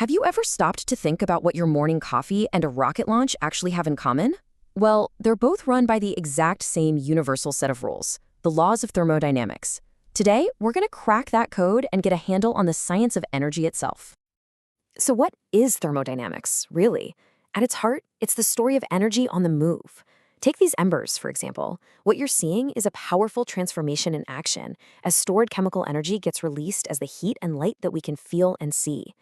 Have you ever stopped to think about what your morning coffee and a rocket launch actually have in common? Well, they're both run by the exact same universal set of rules, the laws of thermodynamics. Today, we're going to crack that code and get a handle on the science of energy itself. So what is thermodynamics, really? At its heart, it's the story of energy on the move. Take these embers, for example. What you're seeing is a powerful transformation in action as stored chemical energy gets released as the heat and light that we can feel and see.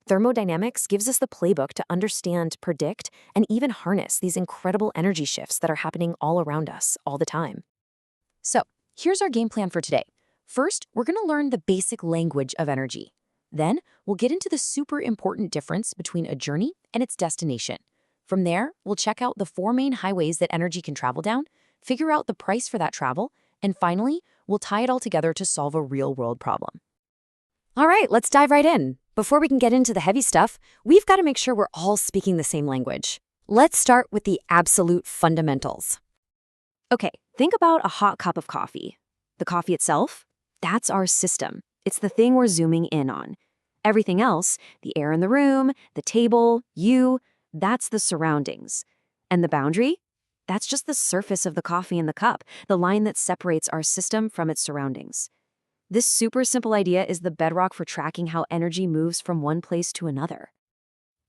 Thermodynamics gives us the playbook to understand, predict, and even harness these incredible energy shifts that are happening all around us all the time. So, here's our game plan for today. First, we're going to learn the basic language of energy. Then, we'll get into the super important difference between a journey and its destination. From there, we'll check out the 4 main highways that energy can travel down, figure out the price for that travel, and finally, we'll tie it all together to solve a real-world problem. All right, let's dive right in. Before we can get into the heavy stuff, we've got to make sure we're all speaking the same language. Let's start with the absolute fundamentals. Okay, think about a hot cup of coffee. The coffee itself, that's our system. It's the thing we're zooming in on. Everything else, the air in the room, the table, you, that's the surroundings. And the boundary? That's just the surface of the coffee in the cup, the line that separates our system from its surroundings. This super simple idea is the bedrock for tracking how energy moves from one place to another.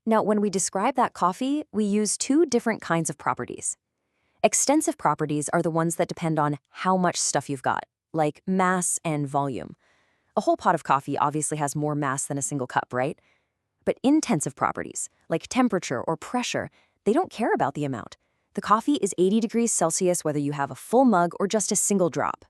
Now, when we describe that coffee, we use 2 different kinds of properties. Extensive properties are the ones that depend on how much stuff you've got, like mass and volume. A whole pot of coffee obviously has more mass than a single cup, right? But intensive properties, like temperature or pressure, they don't care about the amount. The coffee is 80 degrees Celsius whether you have a full mug or just a single drop.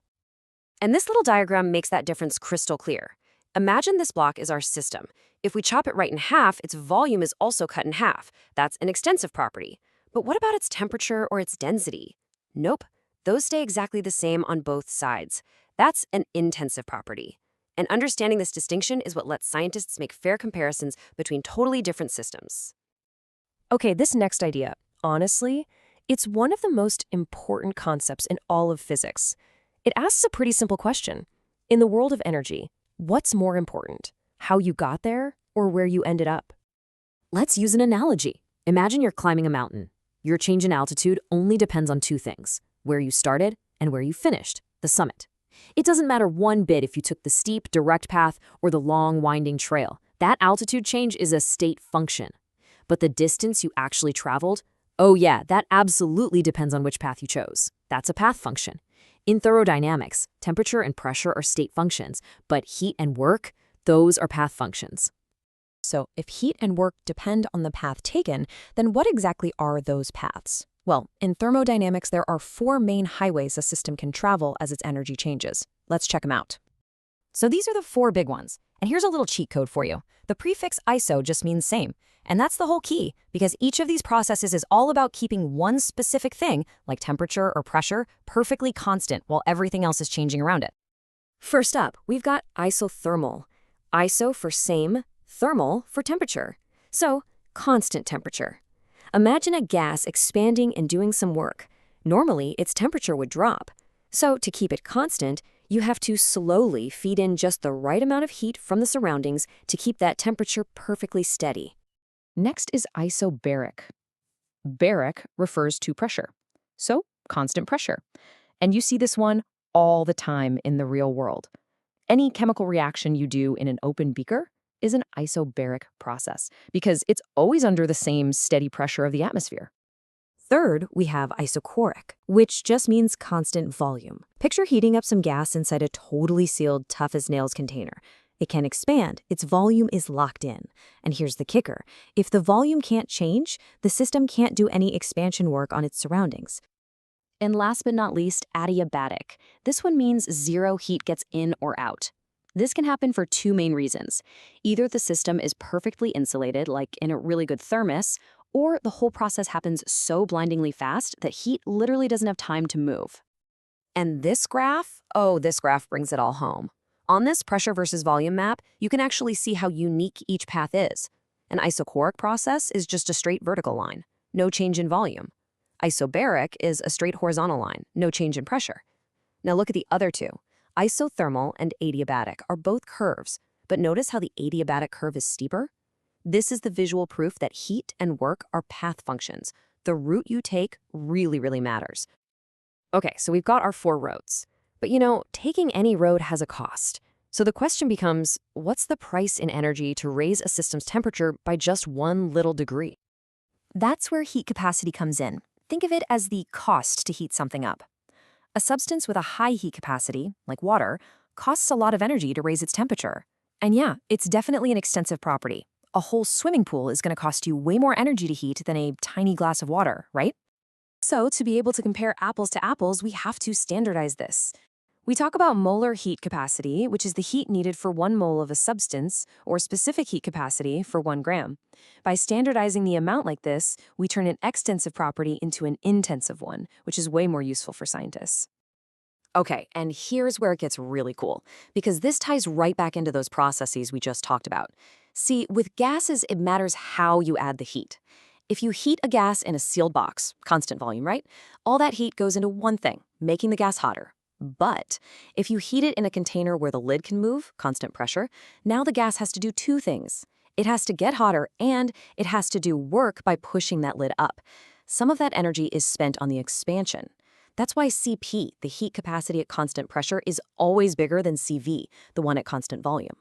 And this little diagram makes that difference crystal clear. Imagine this block is our system. If we chop it right in half, its volume is also cut in half. That's an extensive property. But what about its temperature or its density? Nope, those stay exactly the same on both sides. That's an intensive property. And understanding this distinction is what lets scientists make fair comparisons between totally different systems. Okay, this next idea, honestly, it's one of the most important concepts in all of physics. It asks a pretty simple question. In the world of energy, what's more important? How you got there or where you ended up? Let's use an analogy. Imagine you're climbing a mountain. Your change in altitude only depends on 2 things, where you started and where you finished, the summit. It doesn't matter one bit if you took the steep, direct path or the long, winding trail. That altitude change is a state function. But the distance you actually traveled, oh yeah, that absolutely depends on which path you chose. That's a path function. In thermodynamics, temperature and pressure are state functions, but heat and work, those are path functions. So if heat and work depend on the path taken, then what exactly are those paths? Well, in thermodynamics, there are 4 main highways a system can travel as its energy changes. Let's check them out. So these are the 4 big ones. And here's a little cheat code for you. The prefix iso just means same. And that's the whole key, because each of these processes is all about keeping one specific thing, like temperature or pressure, perfectly constant while everything else is changing around it. First up, we've got isothermal. Iso for same, thermal for temperature. So, constant temperature. Imagine a gas expanding and doing some work. Normally, its temperature would drop. So, to keep it constant, you have to slowly feed in just the right amount of heat from the surroundings to keep that temperature perfectly steady. Next is isobaric. Baric refers to pressure, so constant pressure. And you see this one all the time in the real world. Any chemical reaction you do in an open beaker is an isobaric process because it's always under the same steady pressure of the atmosphere. Third, we have isochoric, which just means constant volume. Picture heating up some gas inside a totally sealed, tough-as-nails container. It can expand, its volume is locked in. And here's the kicker. If the volume can't change, the system can't do any expansion work on its surroundings. And last but not least, adiabatic. This one means 0 heat gets in or out. This can happen for 2 main reasons. Either the system is perfectly insulated, like in a really good thermos, or the whole process happens so blindingly fast that heat literally doesn't have time to move. And this graph, this graph brings it all home. On this pressure versus volume map, you can actually see how unique each path is. An isochoric process is just a straight vertical line, no change in volume. Isobaric is a straight horizontal line, no change in pressure. Now look at the other 2. Isothermal and adiabatic are both curves, but notice how the adiabatic curve is steeper? This is the visual proof that heat and work are path functions. The route you take really matters. Okay, so we've got our 4 roads. But taking any road has a cost. So the question becomes, what's the price in energy to raise a system's temperature by just 1 little degree? That's where heat capacity comes in. Think of it as the cost to heat something up. A substance with a high heat capacity, like water, costs a lot of energy to raise its temperature. And yeah, it's definitely an extensive property. A whole swimming pool is going to cost you way more energy to heat than a tiny glass of water, right? So to be able to compare apples to apples, we have to standardize this. We talk about molar heat capacity, which is the heat needed for 1 mole of a substance, or specific heat capacity for 1 gram. By standardizing the amount like this, we turn an extensive property into an intensive one, which is way more useful for scientists. Okay, and here's where it gets really cool, because this ties right back into those processes we just talked about. See, with gases, it matters how you add the heat. If you heat a gas in a sealed box, constant volume, right? All that heat goes into one thing, making the gas hotter. But if you heat it in a container where the lid can move, constant pressure, now the gas has to do 2 things. It has to get hotter and it has to do work by pushing that lid up. Some of that energy is spent on the expansion. That's why CP, the heat capacity at constant pressure, is always bigger than CV, the one at constant volume.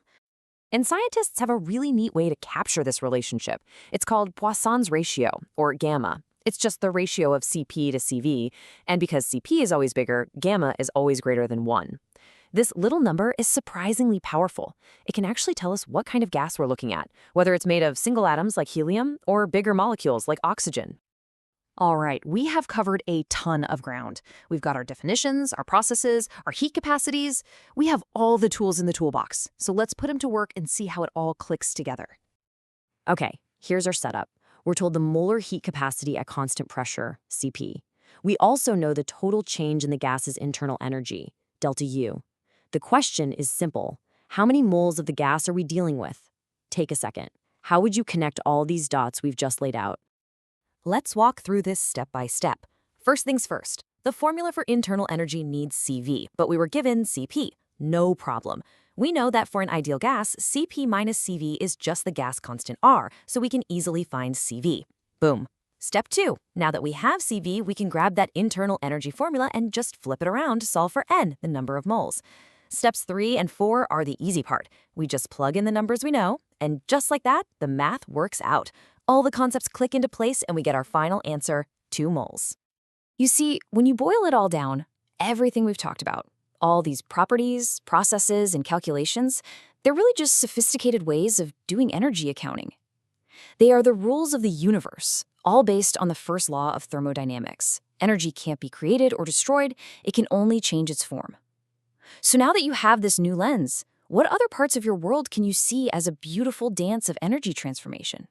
And scientists have a really neat way to capture this relationship. It's called Poisson's ratio, or gamma. It's just the ratio of CP to CV, and because CP is always bigger, gamma is always greater than 1. This little number is surprisingly powerful. It can actually tell us what kind of gas we're looking at, whether it's made of single atoms like helium or bigger molecules like oxygen. All right, we have covered a ton of ground. We've got our definitions, our processes, our heat capacities. We have all the tools in the toolbox, so let's put them to work and see how it all clicks together. Okay, here's our setup. We're told the molar heat capacity at constant pressure, CP. We also know the total change in the gas's internal energy, delta U. The question is simple. How many moles of the gas are we dealing with? Take a second. How would you connect all these dots we've just laid out? Let's walk through this step by step. First things first, the formula for internal energy needs CV, but we were given CP. No problem. We know that for an ideal gas, CP minus CV is just the gas constant R, so we can easily find CV. Boom. Step 2. Now that we have CV, we can grab that internal energy formula and just flip it around to solve for N, the number of moles. Steps 3 and 4 are the easy part. We just plug in the numbers we know, and just like that, the math works out. All the concepts click into place and we get our final answer, 2 moles. You see, when you boil it all down, everything we've talked about, all these properties, processes, and calculations, they're really just sophisticated ways of doing energy accounting. They are the rules of the universe, all based on the first law of thermodynamics. Energy can't be created or destroyed, it can only change its form. So now that you have this new lens, what other parts of your world can you see as a beautiful dance of energy transformation?